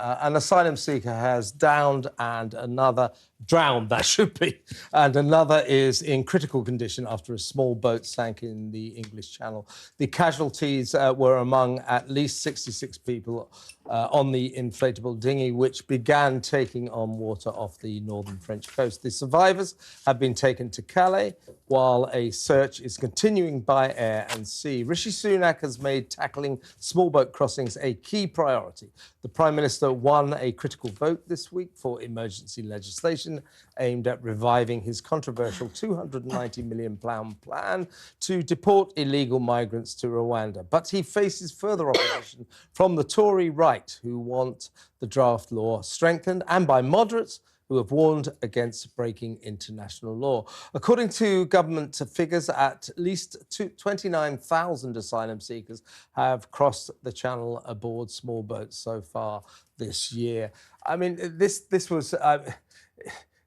An asylum seeker has drowned, that should be, and another is in critical condition after a small boat sank in the English Channel. The casualties were among at least 66 people on the inflatable dinghy, which began taking on water off the northern French coast. The survivors have been taken to Calais, while a search is continuing by air and sea. Rishi Sunak has made tackling small boat crossings a key priority. The Prime Minister won a critical vote this week for emergency legislation aimed at reviving his controversial £290 million plan to deport illegal migrants to Rwanda. But he faces further opposition from the Tory right, who want the draft law strengthened, and by moderates who have warned against breaking international law. According to government figures, at least 29,000 asylum seekers have crossed the channel aboard small boats so far this year. I mean, this was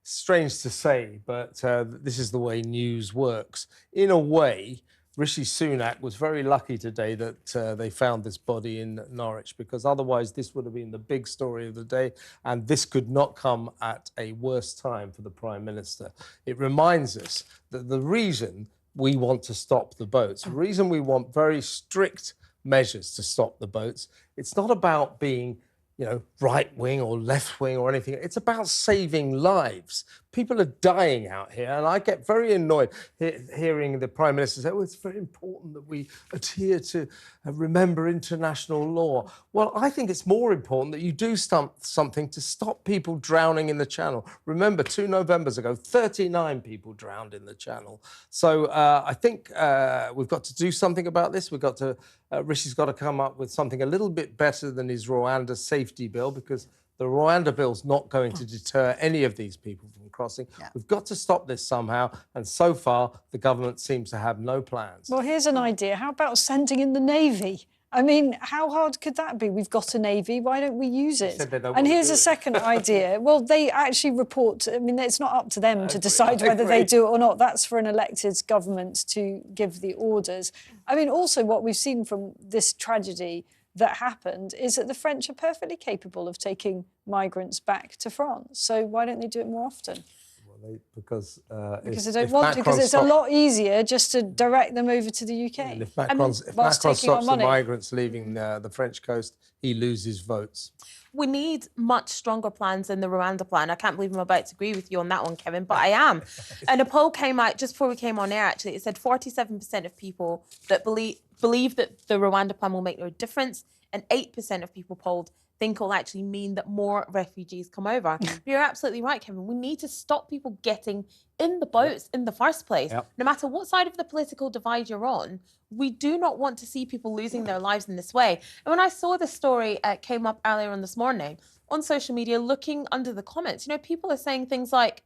strange to say, but this is the way news works. In a way, Rishi Sunak was very lucky today that they found this body in Norwich, because otherwise this would have been the big story of the day, and this could not come at a worse time for the Prime Minister. It reminds us that the reason we want to stop the boats, the reason we want very strict measures to stop the boats, it's not about being, right-wing or left-wing or anything. It's about saving lives. People are dying out here, and I get very annoyed hearing the Prime Minister say, it's very important that we adhere to remember international law. Well, I think it's more important that you do something to stop people drowning in the Channel. Remember, 2 Novembers ago, 39 people drowned in the Channel. So I think we've got to do something about this. Rishi's got to come up with something a little bit better than his Rwanda safety bill, because the Rwanda bill's not going to deter any of these people from crossing. Yeah. We've got to stop this somehow, and so far the government seems to have no plans. Well, here's an idea. How about sending in the Navy? I mean, how hard could that be? We've got a Navy, why don't we use it? And here's a second idea. Well, they actually report, I mean, it's not up to them to decide whether they do it or not. That's for an elected government to give the orders. I mean, also what we've seen from this tragedy that happened is that the French are perfectly capable of taking migrants back to France. So why don't they do it more often? Because they don't want to, because it's a lot easier just to direct them over to the UK. And if Macron stops the migrants leaving the French coast, he loses votes. We need much stronger plans than the Rwanda plan. I can't believe I'm about to agree with you on that one, Kevin, but I am. And a poll came out just before we came on air, actually. It said 47% of people that believe that the Rwanda plan will make no difference, and 8% of people polled think will actually mean that more refugees come over. You're absolutely right, Kevin. We need to stop people getting in the boats in the first place. No matter what side of the political divide you're on, we do not want to see people losing their lives in this way. And when I saw this story came up earlier on this morning on social media, looking under the comments, people are saying things like,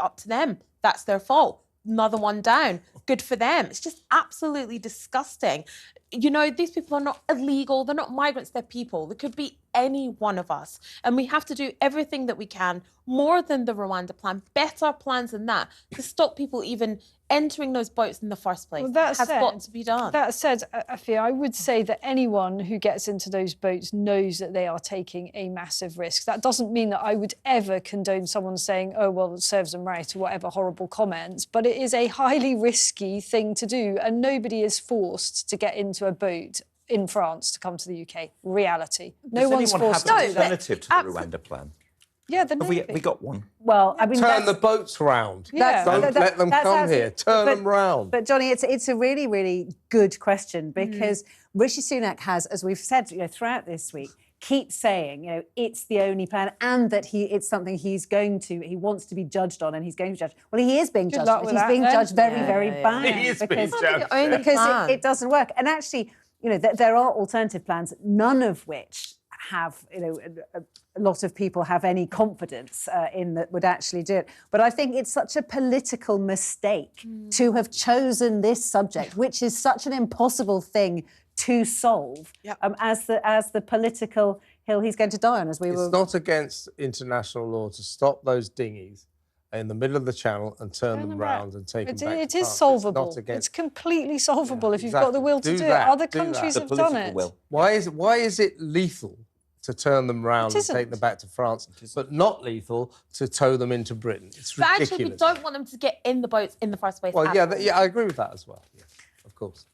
up to them, that's their fault. Another one down, good for them. It's just absolutely disgusting. These people are not illegal, they're not migrants, they're people. They could be any one of us. And we have to do everything that we can, more than the Rwanda plan, better plans than that, to stop people even entering those boats in the first place. Well, that has got to be done. That said, Afua, I would say that anyone who gets into those boats knows that they are taking a massive risk. That doesn't mean that I would ever condone someone saying, oh, well, it serves them right, or whatever horrible comments, but it is a highly risky thing to do, and nobody is forced to get into a boat in France to come to the UK. Reality. No one's forced to do that. Does anyone have an alternative to the Rwanda plan? Yeah, the Navy. We got one. Well, I mean, turn the boats round. Yeah. Don't let them come here. Turn them round. But Jonny, it's a really, really good question, because Rishi Sunak has, as we've said, throughout this week, keeps saying, it's the only plan, and that it's something he wants to be judged on, and he's going to be judged. Well, he is being judged. He's being judged very, very badly. He is being judged. Because it doesn't work. And actually, there are alternative plans, none of which have, a lot of people have any confidence in that would actually do it. But I think it's such a political mistake to have chosen this subject, which is such an impossible thing to solve, as the political hill he's going to die on. It's not against international law to stop those dinghies in the middle of the Channel and turn them round and take them back. It is solvable. It's completely solvable if you've got the will to do it. Other countries have done it. Why is it lethal to turn them round and isn't. take them back to France, but not lethal to tow them into Britain. It's But ridiculous. actually, we don't want them to get in the boats in the first place. Well, at yeah, all. yeah, I agree with that as well. Yeah, of course.